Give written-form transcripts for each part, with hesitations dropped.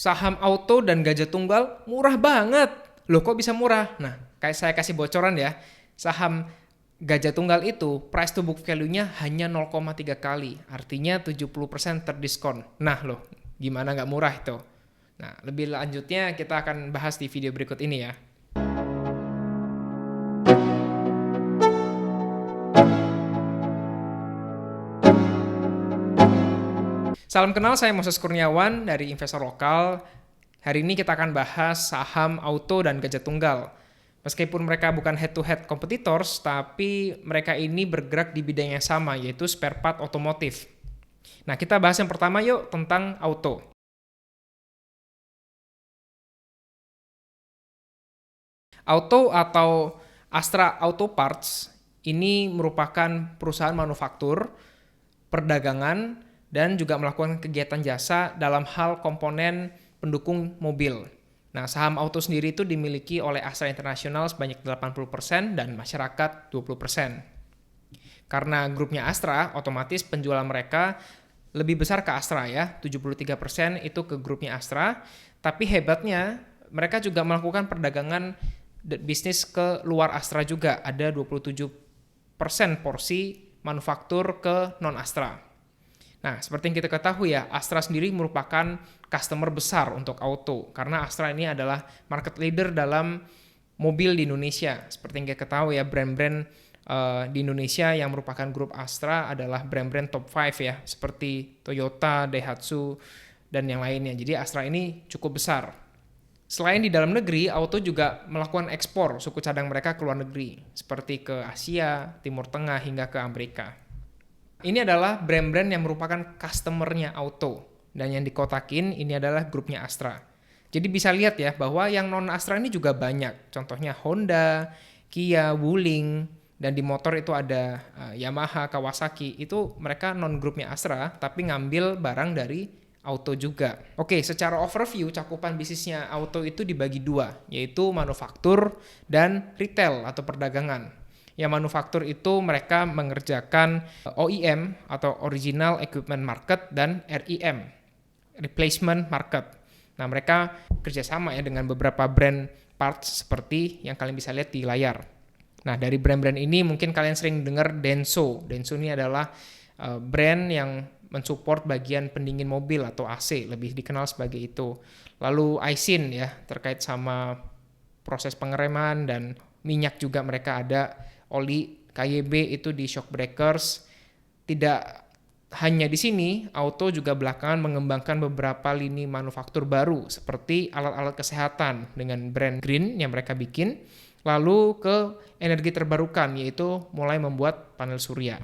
saham auto dan gajah tunggal murah banget. Loh kok bisa murah? Nah, kayak saya kasih bocoran ya. Saham gajah tunggal itu price to book value-nya hanya 0,3 kali. Artinya 70% terdiskon. Nah loh, gimana nggak murah itu? Nah, lebih lanjutnya kita akan bahas di video berikut ini ya. Salam kenal, saya Moses Kurniawan dari Investor Lokal. Hari ini kita akan bahas saham auto dan gajah tunggal. Meskipun mereka bukan head-to-head competitors, tapi mereka ini bergerak di bidang yang sama, yaitu spare part otomotif. Nah, kita bahas yang pertama yuk tentang auto. Auto atau Astra Auto Parts ini merupakan perusahaan manufaktur, perdagangan, dan juga melakukan kegiatan jasa dalam hal komponen pendukung mobil. Nah, saham auto sendiri itu dimiliki oleh Astra International sebanyak 80% dan masyarakat 20%. Karena grupnya Astra, otomatis penjualan mereka lebih besar ke Astra ya, 73% itu ke grupnya Astra. Tapi hebatnya, mereka juga melakukan perdagangan bisnis ke luar Astra juga, ada 27% porsi manufaktur ke non-Astra. Nah, seperti yang kita ketahui ya, Astra sendiri merupakan customer besar untuk auto, karena Astra ini adalah market leader dalam mobil di Indonesia. Seperti yang kita ketahui ya, brand-brand di Indonesia yang merupakan grup Astra adalah brand-brand top 5 ya, seperti Toyota, Daihatsu, dan yang lainnya. Jadi Astra ini cukup besar. Selain di dalam negeri, auto juga melakukan ekspor suku cadang mereka ke luar negeri, seperti ke Asia, Timur Tengah, hingga ke Amerika. Ini adalah brand-brand yang merupakan customernya auto. Dan yang dikotakin ini adalah grupnya Astra. Jadi bisa lihat ya bahwa yang non-Astra ini juga banyak. Contohnya Honda, Kia, Wuling, dan di motor itu ada Yamaha, Kawasaki. Itu mereka non-grupnya Astra tapi ngambil barang dari auto juga. Oke, secara overview cakupan bisnisnya auto itu dibagi dua, yaitu manufaktur dan retail atau perdagangan. Yang manufaktur itu mereka mengerjakan OEM atau Original Equipment Market dan REM, Replacement Market. Nah, mereka kerjasama ya dengan beberapa brand parts seperti yang kalian bisa lihat di layar. Nah, dari brand-brand ini mungkin kalian sering dengar Denso. Denso ini adalah brand yang mensupport bagian pendingin mobil atau AC, lebih dikenal sebagai itu. Lalu Aisin ya, terkait sama proses pengereman dan minyak juga mereka ada. Oli KYB itu di shock breakers. Tidak hanya di sini, auto juga belakangan mengembangkan beberapa lini manufaktur baru seperti alat-alat kesehatan dengan brand Green yang mereka bikin, lalu ke energi terbarukan yaitu mulai membuat panel surya.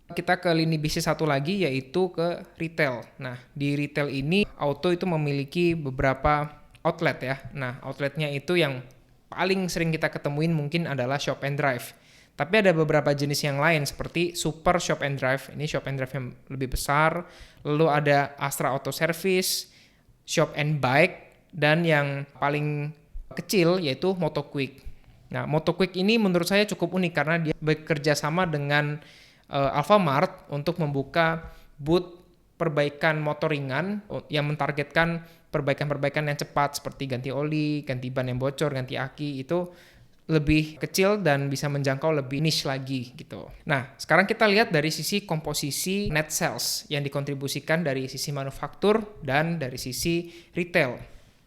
Kita ke lini bisnis satu lagi yaitu ke retail. Nah, di retail ini auto itu memiliki beberapa outlet ya. Nah, outletnya itu yang paling sering kita ketemuin mungkin adalah shop and drive. Tapi ada beberapa jenis yang lain seperti super shop and drive. Ini shop and drive yang lebih besar. Lalu ada Astra Auto Service, shop and bike, dan yang paling kecil yaitu Motoquick. Nah, Motoquick ini menurut saya cukup unik karena dia bekerja sama dengan Alfamart untuk membuka booth perbaikan motor ringan yang mentargetkan perbaikan-perbaikan yang cepat seperti ganti oli, ganti ban yang bocor, ganti aki, itu lebih kecil dan bisa menjangkau lebih niche lagi gitu. Nah, sekarang kita lihat dari sisi komposisi net sales yang dikontribusikan dari sisi manufaktur dan dari sisi retail.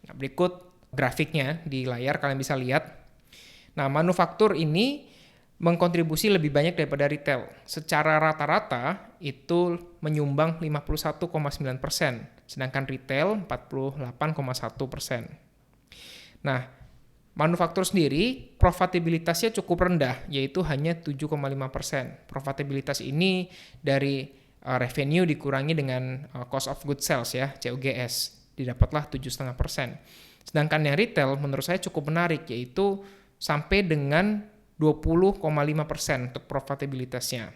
Nah, berikut grafiknya di layar kalian bisa lihat. Nah, manufaktur ini mengkontribusi lebih banyak daripada retail. Secara rata-rata itu menyumbang 51,9%, sedangkan retail 48,1%. Nah, manufaktur sendiri profitabilitasnya cukup rendah, yaitu hanya 7,5%. Profitabilitas ini dari revenue dikurangi dengan cost of goods sales ya, COGS, didapatlah 7,5%. Sedangkan yang retail menurut saya cukup menarik, yaitu sampai dengan 20,5% untuk profitabilitasnya.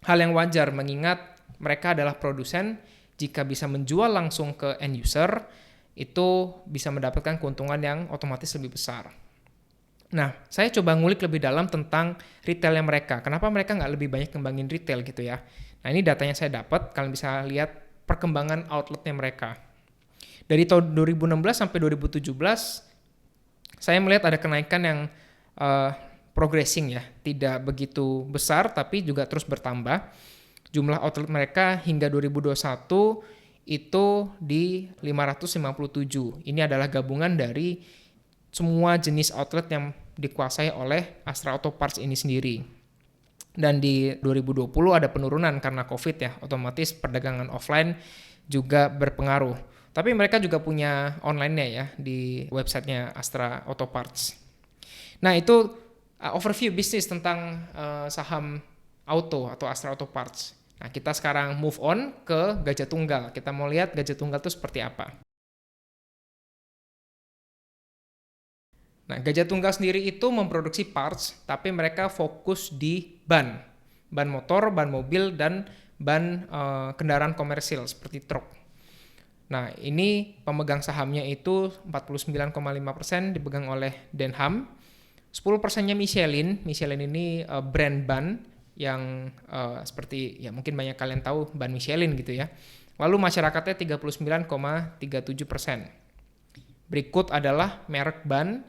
Hal yang wajar mengingat mereka adalah produsen, jika bisa menjual langsung ke end user, itu bisa mendapatkan keuntungan yang otomatis lebih besar. Nah, saya coba ngulik lebih dalam tentang retailnya mereka. Kenapa mereka nggak lebih banyak kembangin retail gitu ya? Nah, ini datanya saya dapat, kalian bisa lihat perkembangan outletnya mereka. Dari tahun 2016 sampai 2017, saya melihat ada kenaikan yang progressing ya, tidak begitu besar tapi juga terus bertambah. Jumlah outlet mereka hingga 2021 itu di 557. Ini adalah gabungan dari semua jenis outlet yang dikuasai oleh Astra Auto Parts ini sendiri. Dan di 2020 ada penurunan karena COVID ya, otomatis perdagangan offline juga berpengaruh. Tapi mereka juga punya online-nya ya di websitenya Astra Auto Parts. Nah itu overview bisnis tentang saham auto atau Astra Auto Parts. Nah kita sekarang move on ke Gajah Tunggal. Kita mau lihat Gajah Tunggal itu seperti apa. Nah, Gajah Tunggal sendiri itu memproduksi parts, tapi mereka fokus di ban motor, ban mobil, dan ban kendaraan komersil seperti truk. Nah, ini pemegang sahamnya itu 49,5% dipegang oleh Denham, 10%-nya Michelin. Michelin ini brand ban yang seperti ya mungkin banyak kalian tahu ban Michelin gitu ya. Lalu masyarakatnya 39,37%. Berikut adalah merek ban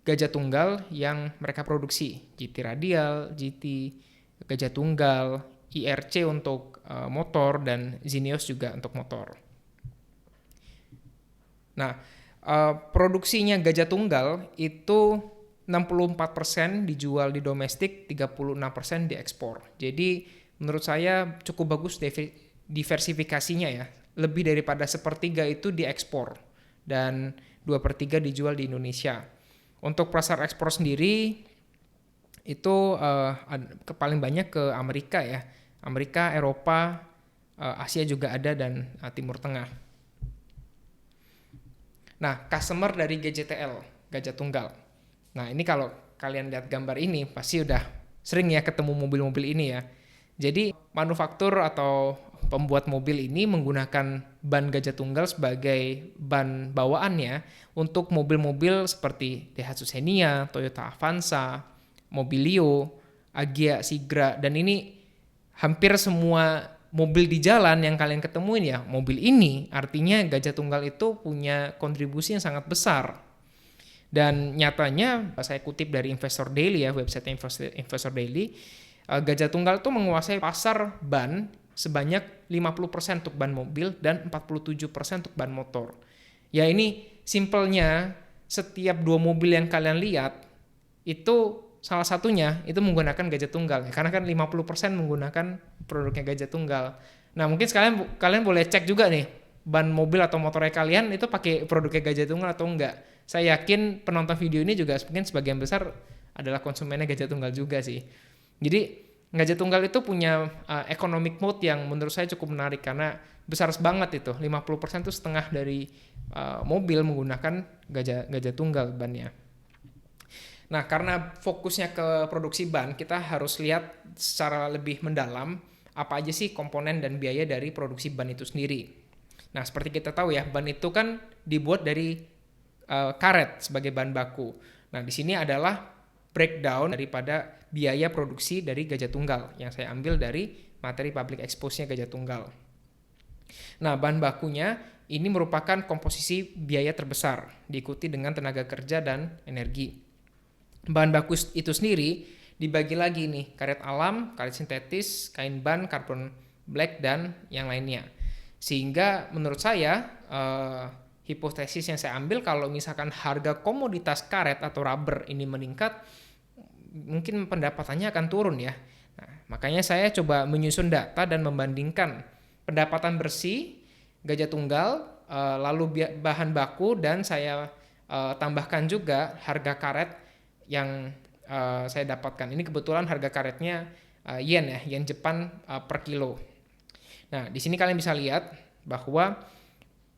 Gajah Tunggal yang mereka produksi, GT Radial, GT Gajah Tunggal, IRC untuk motor, dan Xenios juga untuk motor. Nah, produksinya Gajah Tunggal itu 64% dijual di domestik, 36% diekspor. Jadi menurut saya cukup bagus diversifikasinya ya. Lebih daripada sepertiga itu diekspor dan 2/3 dijual di Indonesia. Untuk pasar ekspor sendiri itu paling banyak ke Amerika ya. Amerika, Eropa, Asia juga ada, dan Timur Tengah. Nah, customer dari GJTL, Gajah Tunggal. Nah, ini kalau kalian lihat gambar ini pasti udah sering ya ketemu mobil-mobil ini ya. Jadi manufaktur atau pembuat mobil ini menggunakan ban Gajah Tunggal sebagai ban bawaannya untuk mobil-mobil seperti Daihatsu Xenia, Toyota Avanza, Mobilio, Agya, Sigra, dan ini hampir semua mobil di jalan yang kalian ketemuin ya mobil ini. Artinya Gajah Tunggal itu punya kontribusi yang sangat besar. Dan nyatanya saya kutip dari Investor Daily ya, website Investor Daily, Gajah Tunggal itu menguasai pasar ban sebanyak 50% untuk ban mobil dan 47% untuk ban motor. Ya ini simpelnya, setiap 2 mobil yang kalian lihat itu salah satunya itu menggunakan Gajah Tunggal. Karena kan 50% menggunakan produknya Gajah Tunggal. Nah mungkin kalian boleh cek juga nih, ban mobil atau motornya kalian itu pakai produknya Gajah Tunggal atau enggak. Saya yakin penonton video ini juga mungkin sebagian besar adalah konsumennya Gajah Tunggal juga sih. Jadi Gajah Tunggal itu punya economic mode yang menurut saya cukup menarik karena besar banget itu. 50% itu setengah dari mobil menggunakan Gajah Tunggal bannya. Nah, karena fokusnya ke produksi ban, kita harus lihat secara lebih mendalam apa aja sih komponen dan biaya dari produksi ban itu sendiri. Nah, seperti kita tahu ya, ban itu kan dibuat dari karet sebagai bahan baku. Nah, di sini adalah breakdown daripada biaya produksi dari Gajah Tunggal yang saya ambil dari materi public expose-nya Gajah Tunggal. Nah, bahan bakunya ini merupakan komposisi biaya terbesar, diikuti dengan tenaga kerja dan energi. Bahan baku itu sendiri dibagi lagi nih, karet alam, karet sintetis, kain ban, carbon black, dan yang lainnya. Sehingga menurut saya hipotesis yang saya ambil kalau misalkan harga komoditas karet atau rubber ini meningkat, mungkin pendapatannya akan turun ya. Nah, makanya saya coba menyusun data dan membandingkan pendapatan bersih Gajah Tunggal, lalu bahan baku, dan saya tambahkan juga harga karet yang saya dapatkan. Ini kebetulan harga karetnya yen ya, yen Jepang per kilo. Nah, di sini kalian bisa lihat bahwa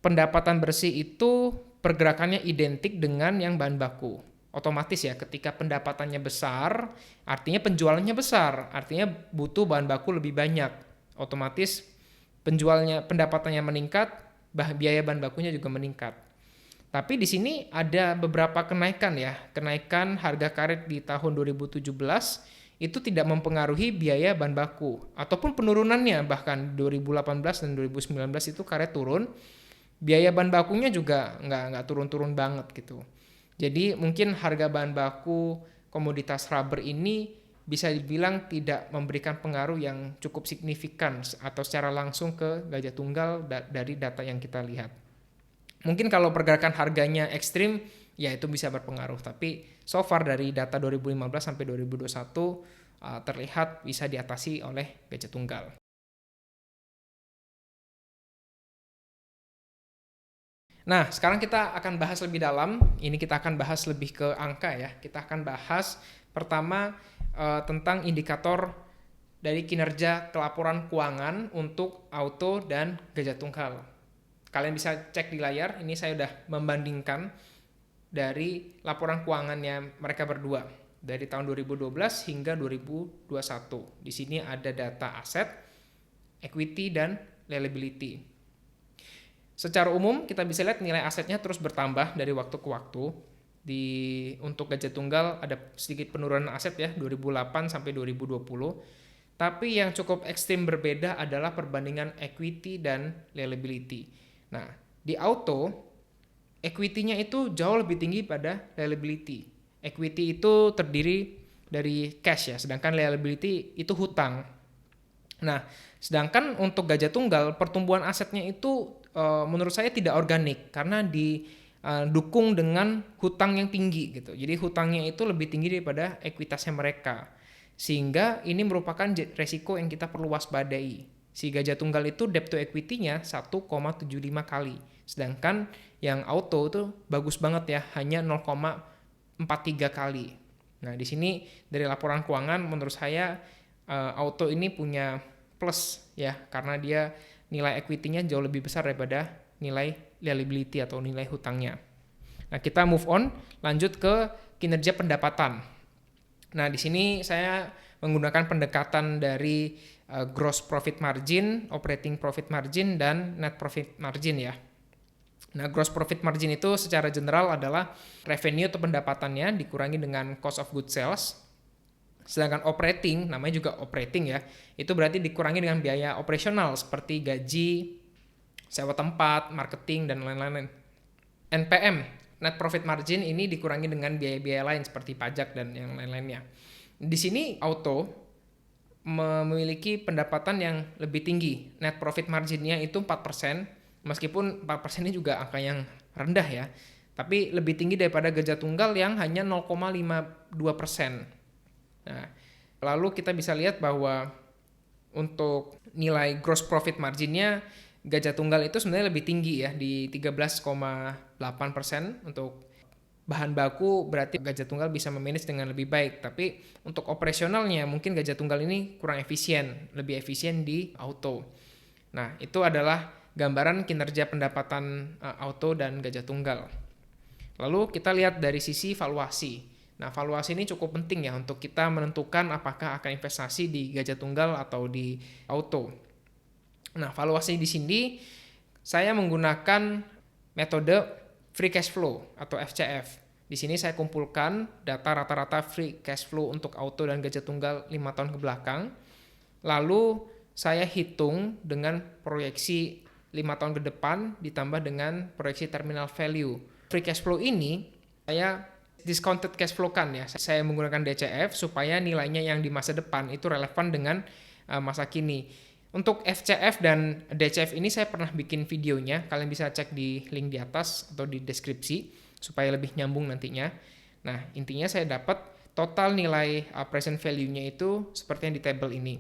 pendapatan bersih itu pergerakannya identik dengan yang bahan baku. Otomatis ya, ketika pendapatannya besar, artinya penjualannya besar, artinya butuh bahan baku lebih banyak. Otomatis pendapatannya meningkat, biaya bahan bakunya juga meningkat. Tapi di sini ada beberapa kenaikan ya. Kenaikan harga karet di tahun 2017 itu tidak mempengaruhi biaya bahan baku ataupun penurunannya, bahkan 2018 dan 2019 itu karet turun. biaya bahan bakunya juga nggak turun-turun banget gitu. Jadi mungkin harga bahan baku komoditas rubber ini bisa dibilang tidak memberikan pengaruh yang cukup signifikan atau secara langsung ke Gajah Tunggal dari data yang kita lihat. Mungkin kalau pergerakan harganya ekstrim, ya itu bisa berpengaruh. Tapi so far dari data 2015 sampai 2021 terlihat bisa diatasi oleh Gajah Tunggal. Nah, sekarang kita akan bahas lebih dalam. Ini kita akan bahas lebih ke angka ya. Kita akan bahas pertama tentang indikator dari kinerja kelaporan keuangan untuk auto dan Gajah Tunggal. Kalian bisa cek di layar, ini saya udah membandingkan dari laporan keuangannya mereka berdua dari tahun 2012 hingga 2021. Di sini ada data aset, equity, dan liability. Secara umum kita bisa lihat nilai asetnya terus bertambah dari waktu ke waktu. Untuk Gajah Tunggal ada sedikit penurunan aset ya 2008 sampai 2020. Tapi yang cukup ekstrim berbeda adalah perbandingan equity dan liability. Nah, di auto, equity-nya itu jauh lebih tinggi pada liability. Equity itu terdiri dari cash ya, sedangkan liability itu hutang. Nah, sedangkan untuk Gajah Tunggal, pertumbuhan asetnya itu menurut saya tidak organik karena didukung dengan hutang yang tinggi gitu. Jadi hutangnya itu lebih tinggi daripada ekuitasnya mereka. Sehingga ini merupakan resiko yang kita perlu waspadai. Si Gajah Tunggal itu debt to equity-nya 1,75 kali. Sedangkan yang auto itu bagus banget ya, hanya 0,43 kali. Nah, di sini dari laporan keuangan menurut saya auto ini punya plus ya, karena dia nilai equity-nya jauh lebih besar daripada nilai liability atau nilai hutangnya. Nah, kita move on, lanjut ke kinerja pendapatan. Nah, di sini saya menggunakan pendekatan dari gross profit margin, operating profit margin, dan net profit margin ya. Nah, gross profit margin itu secara general adalah revenue atau pendapatannya dikurangi dengan cost of goods sales. Sedangkan operating, namanya juga operating ya, itu berarti dikurangi dengan biaya operasional seperti gaji, sewa tempat, marketing, dan lain-lain. NPM, net profit margin, ini dikurangi dengan biaya-biaya lain seperti pajak dan yang lain-lainnya. Di sini auto memiliki pendapatan yang lebih tinggi. Net profit marginnya itu 4%, meskipun 4% ini juga angka yang rendah ya, tapi lebih tinggi daripada Gajah Tunggal yang hanya 0,52%. Nah, lalu kita bisa lihat bahwa untuk nilai gross profit marginnya Gajah Tunggal itu sebenarnya lebih tinggi ya, di 13,8%. Untuk bahan baku berarti Gajah Tunggal bisa memanage dengan lebih baik, tapi untuk operasionalnya mungkin Gajah Tunggal ini kurang efisien, lebih efisien di auto. Nah, itu adalah gambaran kinerja pendapatan auto dan Gajah Tunggal. Lalu kita lihat dari sisi valuasi. Nah, valuasi ini cukup penting ya untuk kita menentukan apakah akan investasi di Gajah Tunggal atau di auto. Nah, valuasi di sini saya menggunakan metode free cash flow atau FCF. Di sini saya kumpulkan data rata-rata free cash flow untuk auto dan Gajah Tunggal 5 tahun ke belakang. Lalu saya hitung dengan proyeksi 5 tahun ke depan ditambah dengan proyeksi terminal value. Free cash flow ini saya discounted cash flow kan ya. Saya menggunakan DCF supaya nilainya yang di masa depan itu relevan dengan masa kini. Untuk FCF dan DCF ini saya pernah bikin videonya, kalian bisa cek di link di atas atau di deskripsi supaya lebih nyambung nantinya. Nah, intinya saya dapat total nilai present value-nya itu seperti yang di tabel ini.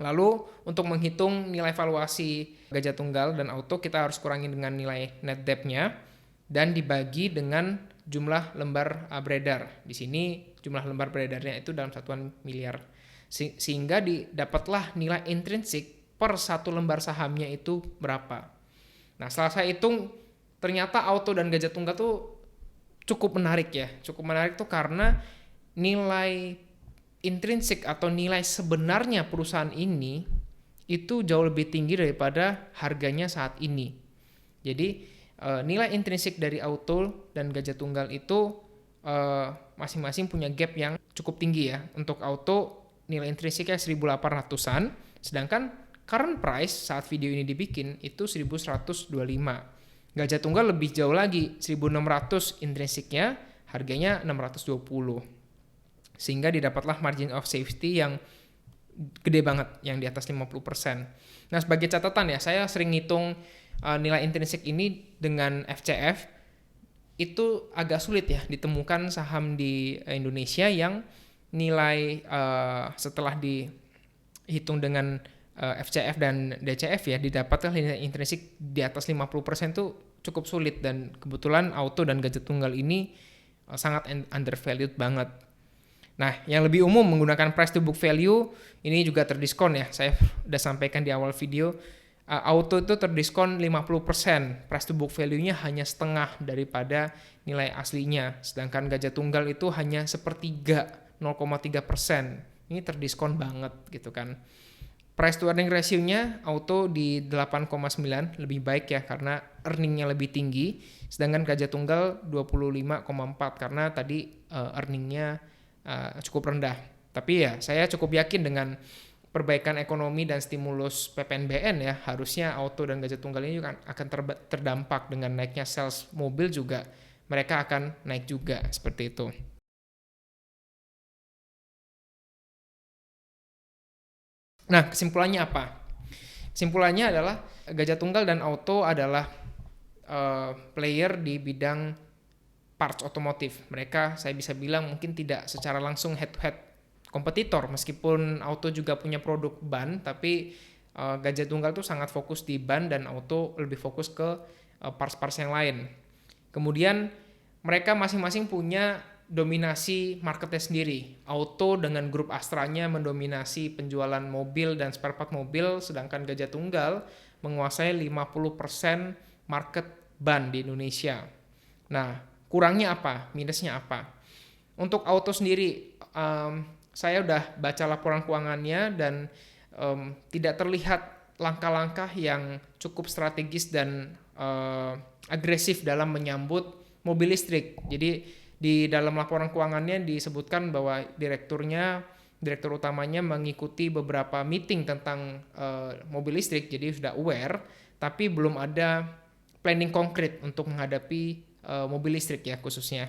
Lalu untuk menghitung nilai valuasi Gajah Tunggal dan auto, kita harus kurangi dengan nilai net debt-nya dan dibagi dengan jumlah lembar beredar. Di sini jumlah lembar beredarnya itu dalam satuan miliar. Sehingga didapatlah nilai intrinsik per satu lembar sahamnya itu berapa. Nah, setelah saya hitung ternyata auto dan Gajah Tunggal tuh cukup menarik ya. Cukup menarik tuh karena nilai intrinsik atau nilai sebenarnya perusahaan ini itu jauh lebih tinggi daripada harganya saat ini. Jadi nilai intrinsik dari auto dan Gajah Tunggal itu masing-masing punya gap yang cukup tinggi ya. Untuk auto nilai intrinsiknya 1.800-an, sedangkan current price saat video ini dibikin itu 1.125. Gajah Tunggal lebih jauh lagi, 1.600 intrinsiknya, harganya 620. Sehingga didapatlah margin of safety yang gede banget, yang di atas 50%. Nah, sebagai catatan ya, saya sering ngitung nilai intrinsik ini dengan FCF, itu agak sulit ya ditemukan saham di Indonesia yang nilai setelah dihitung dengan FCF dan DCF ya, didapatkan nilai intrinsik di atas 50% tuh cukup sulit, dan kebetulan Auto dan Gajah Tunggal ini sangat undervalued banget. Nah, yang lebih umum menggunakan price to book value ini juga terdiskon ya. Saya udah sampaikan di awal video, Auto itu terdiskon 50%, price to book value-nya hanya setengah daripada nilai aslinya. Sedangkan Gajah Tunggal itu hanya sepertiga, 0,3%. Ini terdiskon banget gitu kan. Price to earning ratio-nya Auto di 8,9, lebih baik ya karena earning-nya lebih tinggi, sedangkan Gajah Tunggal 25,4 karena tadi earning-nya cukup rendah. Tapi ya saya cukup yakin dengan perbaikan ekonomi dan stimulus PPNBM ya, harusnya Auto dan Gajah Tunggal ini akan terdampak dengan naiknya sales mobil juga, mereka akan naik juga seperti itu. Nah, kesimpulannya apa? Kesimpulannya adalah Gajah Tunggal dan Auto adalah player di bidang parts otomotif. Mereka saya bisa bilang mungkin tidak secara langsung head to head kompetitor, meskipun Auto juga punya produk ban, tapi Gajah Tunggal tuh sangat fokus di ban dan Auto lebih fokus ke parts-parts yang lain. Kemudian mereka masing-masing punya dominasi marketnya sendiri. Auto dengan grup Astranya mendominasi penjualan mobil dan spare part mobil, sedangkan Gajah Tunggal menguasai 50% market ban di Indonesia. Nah, kurangnya apa? Minusnya apa? Untuk Auto sendiri, saya udah baca laporan keuangannya dan tidak terlihat langkah-langkah yang cukup strategis dan agresif dalam menyambut mobil listrik. Jadi di dalam laporan keuangannya disebutkan bahwa direktur utamanya mengikuti beberapa meeting tentang mobil listrik, jadi sudah aware, tapi belum ada planning konkret untuk menghadapi mobil listrik ya khususnya.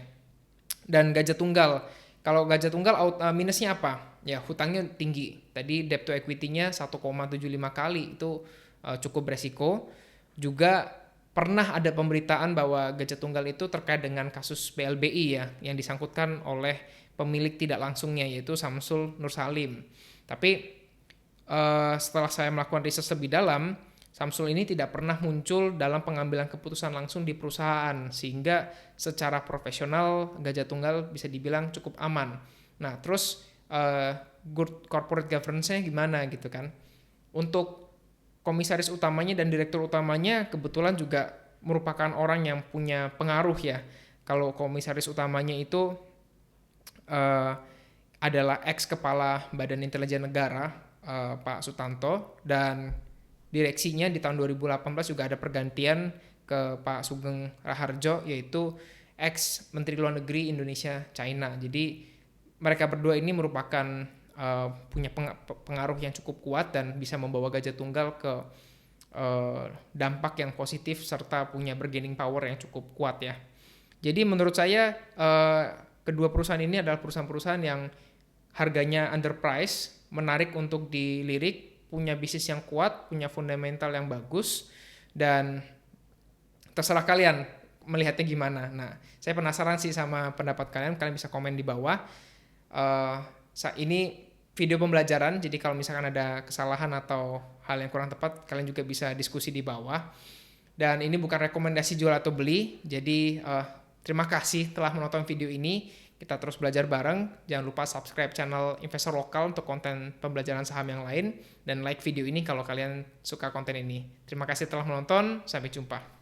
Dan Gajah Tunggal, kalau Gajah Tunggal minusnya apa? Ya hutangnya tinggi. Tadi debt to equity-nya 1,75 kali, itu cukup beresiko. Juga pernah ada pemberitaan bahwa Gajah Tunggal itu terkait dengan kasus BLBI ya, yang disangkutkan oleh pemilik tidak langsungnya yaitu Samsul Nur Salim. Tapi setelah saya melakukan riset lebih dalam, Samsul ini tidak pernah muncul dalam pengambilan keputusan langsung di perusahaan, sehingga secara profesional Gajah Tunggal bisa dibilang cukup aman. Nah, terus good corporate governance-nya gimana gitu kan? Untuk komisaris utamanya dan direktur utamanya kebetulan juga merupakan orang yang punya pengaruh ya. Kalau komisaris utamanya itu adalah ex kepala Badan Intelijen Negara Pak Sutanto, dan direksinya di tahun 2018 juga ada pergantian ke Pak Sugeng Raharjo, yaitu ex Menteri Luar Negeri Indonesia China. Jadi mereka berdua ini merupakan punya pengaruh yang cukup kuat dan bisa membawa Gajah Tunggal ke dampak yang positif serta punya bargaining power yang cukup kuat ya. Jadi menurut saya kedua perusahaan ini adalah perusahaan-perusahaan yang harganya underpriced, menarik untuk dilirik, punya bisnis yang kuat, punya fundamental yang bagus, dan terserah kalian melihatnya gimana. Nah, saya penasaran sih sama pendapat kalian bisa komen di bawah. Ini video pembelajaran, jadi kalau misalkan ada kesalahan atau hal yang kurang tepat, kalian juga bisa diskusi di bawah. Dan ini bukan rekomendasi jual atau beli, jadi terima kasih telah menonton video ini. Kita terus belajar bareng. Jangan lupa subscribe channel Investor Lokal untuk konten pembelajaran saham yang lain, dan like video ini kalau kalian suka konten ini. Terima kasih telah menonton, sampai jumpa.